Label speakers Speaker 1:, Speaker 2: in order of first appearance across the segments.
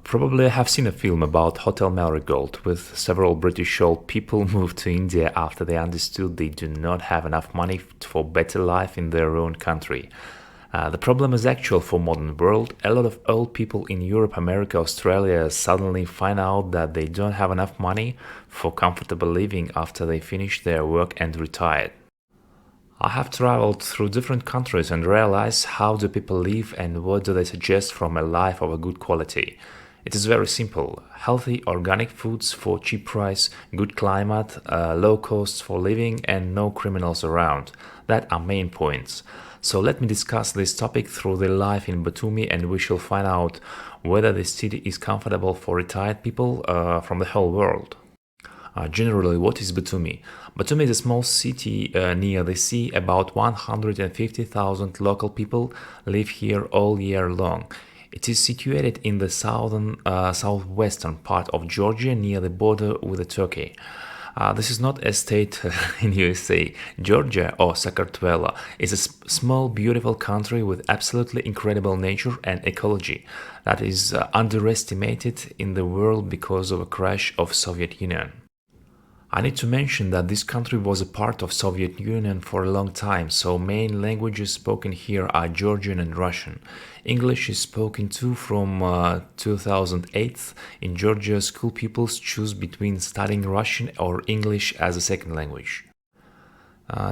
Speaker 1: Probably I have seen a film about Hotel Marigold with several British old people moved to India after they understood they do not have enough money for better life in their own country. The problem is actual for modern world. A lot of old people in Europe, America, Australia suddenly find out that they don't have enough money for comfortable living after they finish their work and retired. I have traveled through different countries and realized how do people live and what do they suggest from a life of a good quality. It is very simple. Healthy organic foods for cheap price, good climate, low costs for living and no criminals around. That are main points. So let me discuss this topic through the life in Batumi and we shall find out whether the city is comfortable for retired people from the whole world. Generally, what is Batumi? Batumi is a small city near the sea. About 150,000 local people live here all year long. It is situated in the southwestern part of Georgia near the border with Turkey. This is not a state in USA. Georgia or Sakartvelo is a small, beautiful country with absolutely incredible nature and ecology that is underestimated in the world because of a crash of Soviet Union. I need to mention that this country was a part of Soviet Union for a long time, so main languages spoken here are Georgian and Russian. English is spoken too from 2008. In Georgia, school pupils choose between studying Russian or English as a second language.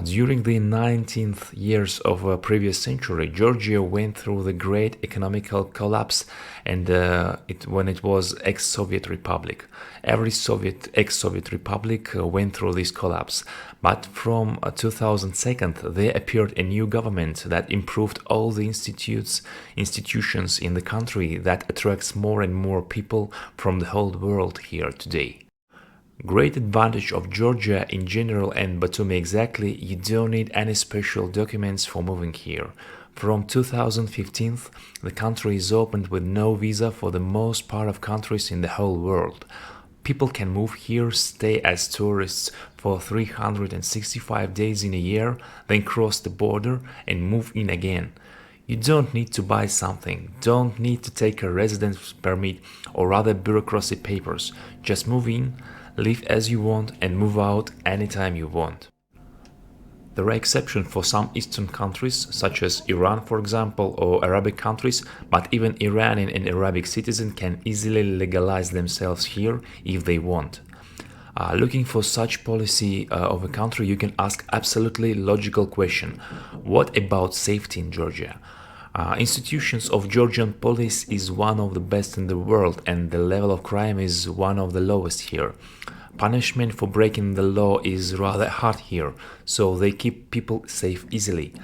Speaker 1: During the 19th years of a previous century, Georgia went through the great economical collapse and when it was ex-Soviet republic. Every ex-Soviet republic went through this collapse. But from 2002, there appeared a new government that improved all the institutions in the country that attracts more and more people from the whole world here today. Great advantage of Georgia in general and Batumi exactly, you don't need any special documents for moving here. From 2015, the country is opened with no visa for the most part of countries in the whole world. People can move here, stay as tourists for 365 days in a year, then cross the border and move in again. You don't need to buy something, don't need to take a residence permit or other bureaucracy papers. Just move in, live as you want and move out anytime you want. There are exceptions for some Eastern countries, such as Iran, for example, or Arabic countries, but even Iranian and Arabic citizens can easily legalize themselves here if they want. Looking for such policy of a country, you can ask absolutely logical question. What about safety in Georgia? Institutions of Georgian police is one of the best in the world and the level of crime is one of the lowest here. Punishment for breaking the law is rather hard here, so they keep people safe easily.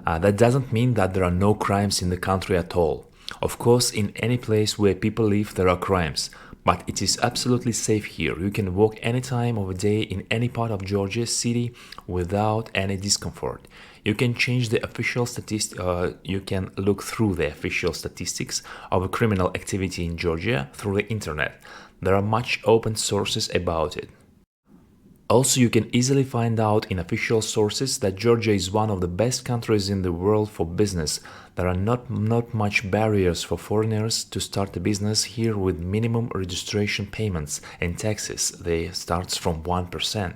Speaker 1: That doesn't mean that there are no crimes in the country at all. Of course, in any place where people live there are crimes, but it is absolutely safe here. You can walk any time of the day in any part of Georgia city without any discomfort. You can change the official statistics. You can look through the official statistics of criminal activity in Georgia through the internet. There are much open sources about it. Also, you can easily find out in official sources that Georgia is one of the best countries in the world for business. There are not much barriers for foreigners to start a business here with minimum registration payments and taxes. They starts from 1%.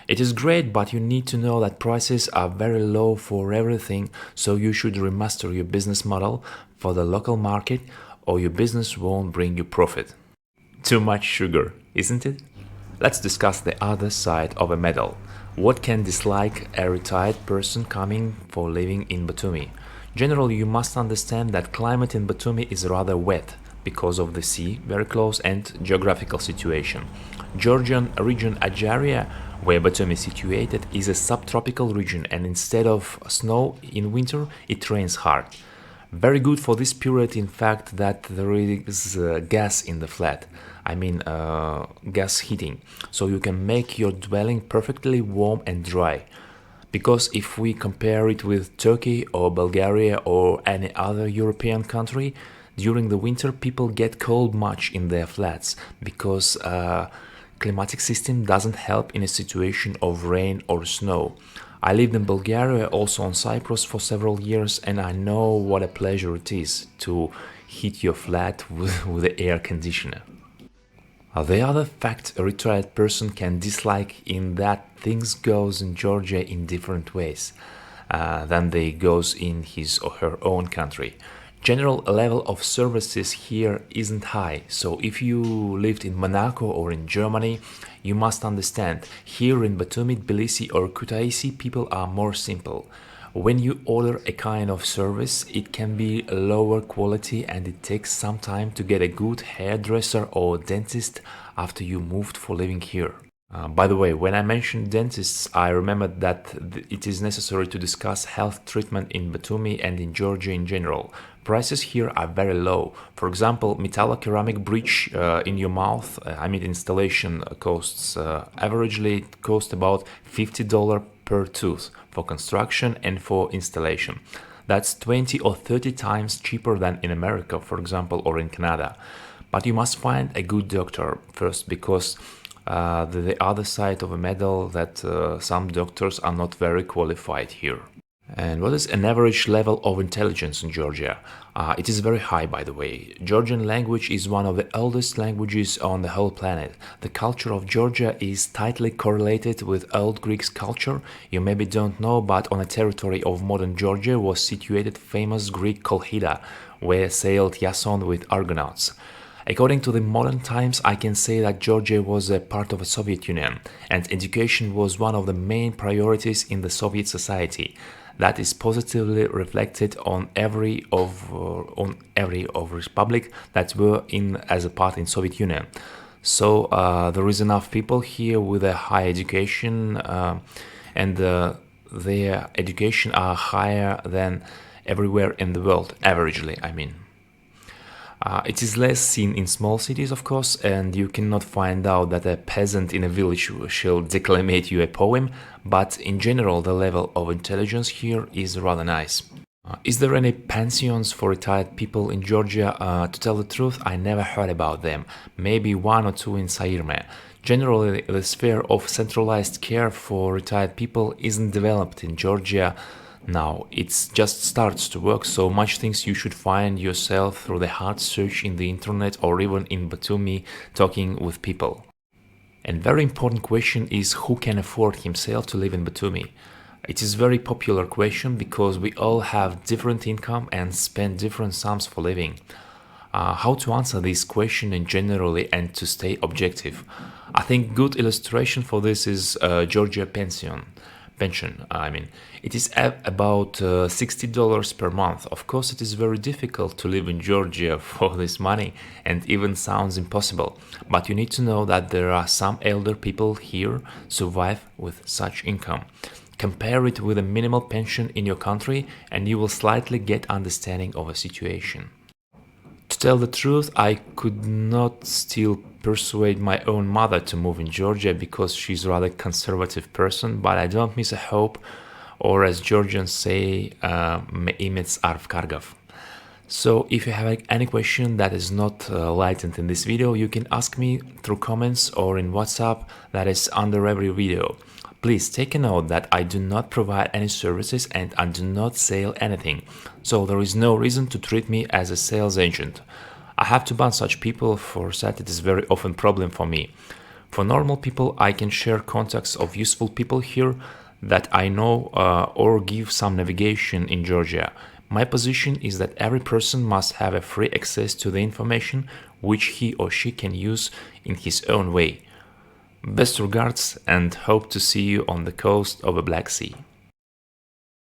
Speaker 1: It is great, but you need to know that prices are very low for everything, so you should remaster your business model for the local market or your business won't bring you profit. Too much sugar, isn't it? Let's discuss the other side of a medal. What can dislike a retired person coming for living in Batumi? Generally, you must understand that climate in Batumi is rather wet because of the sea very close and geographical situation. Georgian region Ajaria, where Batumi is situated, is a subtropical region and instead of snow in winter, it rains hard. Very good for this period, in fact, that there is gas in the flat. I mean gas heating, so you can make your dwelling perfectly warm and dry. Because if we compare it with Turkey or Bulgaria or any other European country, during the winter people get cold much in their flats because climatic system doesn't help in a situation of rain or snow. I lived in Bulgaria, also on Cyprus for several years, and I know what a pleasure it is to heat your flat with the air conditioner. The other fact a retired person can dislike in that things goes in Georgia in different ways than they goes in his or her own country. General level of services here isn't high, so if you lived in Monaco or in Germany, you must understand here in Batumi, Tbilisi or Kutaisi people are more simple. When you order a kind of service, it can be lower quality and it takes some time to get a good hairdresser or dentist after you moved for living here. By the way, when I mentioned dentists, I remembered that it is necessary to discuss health treatment in Batumi and in Georgia in general. Prices here are very low. For example, metalloceramic bridge in your mouth, installation costs averagely cost about $50 per tooth for construction and for installation. That's 20 or 30 times cheaper than in America, for example, or in Canada. But you must find a good doctor first, because the other side of a medal that some doctors are not very qualified here. And what is an average level of intelligence in Georgia? It is very high, by the way. Georgian language is one of the oldest languages on the whole planet. The culture of Georgia is tightly correlated with Old Greek culture. You maybe don't know, but on a territory of modern Georgia was situated famous Greek Colchida, where sailed Iason with Argonauts. According to the modern times, I can say that Georgia was a part of the Soviet Union, and education was one of the main priorities in the Soviet society. That is positively reflected on every of republic that were in as a part in Soviet Union. So there is enough people here with a high education, and their education are higher than everywhere in the world, averagely, I mean. It is less seen in small cities, of course, and you cannot find out that a peasant in a village shall declamate you a poem, but in general the level of intelligence here is rather nice. Is there any pensions for retired people in Georgia? To tell the truth, I never heard about them. Maybe one or two in Sairme. Generally, the sphere of centralized care for retired people isn't developed in Georgia. Now, it just starts to work, so much things you should find yourself through the hard search in the internet or even in Batumi talking with people. And very important question is who can afford himself to live in Batumi? It is very popular question because we all have different income and spend different sums for living. How to answer this question in generally and to stay objective? I think good illustration for this is Georgia pension. It is about $60 per month. Of course, it is very difficult to live in Georgia for this money and even sounds impossible. But you need to know that there are some elder people here survive with such income. Compare it with a minimal pension in your country and you will slightly get understanding of a situation. To tell the truth, I could not still persuade my own mother to move in Georgia because she's a rather conservative person, but I don't miss a hope, or as Georgians say, me imets arv kargav. So if you have any question that is not lightened in this video, you can ask me through comments or in WhatsApp that is under every video. Please take a note that I do not provide any services and I do not sell anything, so there is no reason to treat me as a sales agent. I have to ban such people, for that it is very often problem for me. For normal people, I can share contacts of useful people here that I know or give some navigation in Georgia. My position is that every person must have a free access to the information which he or she can use in his own way. Best regards and hope to see you on the coast of the Black Sea.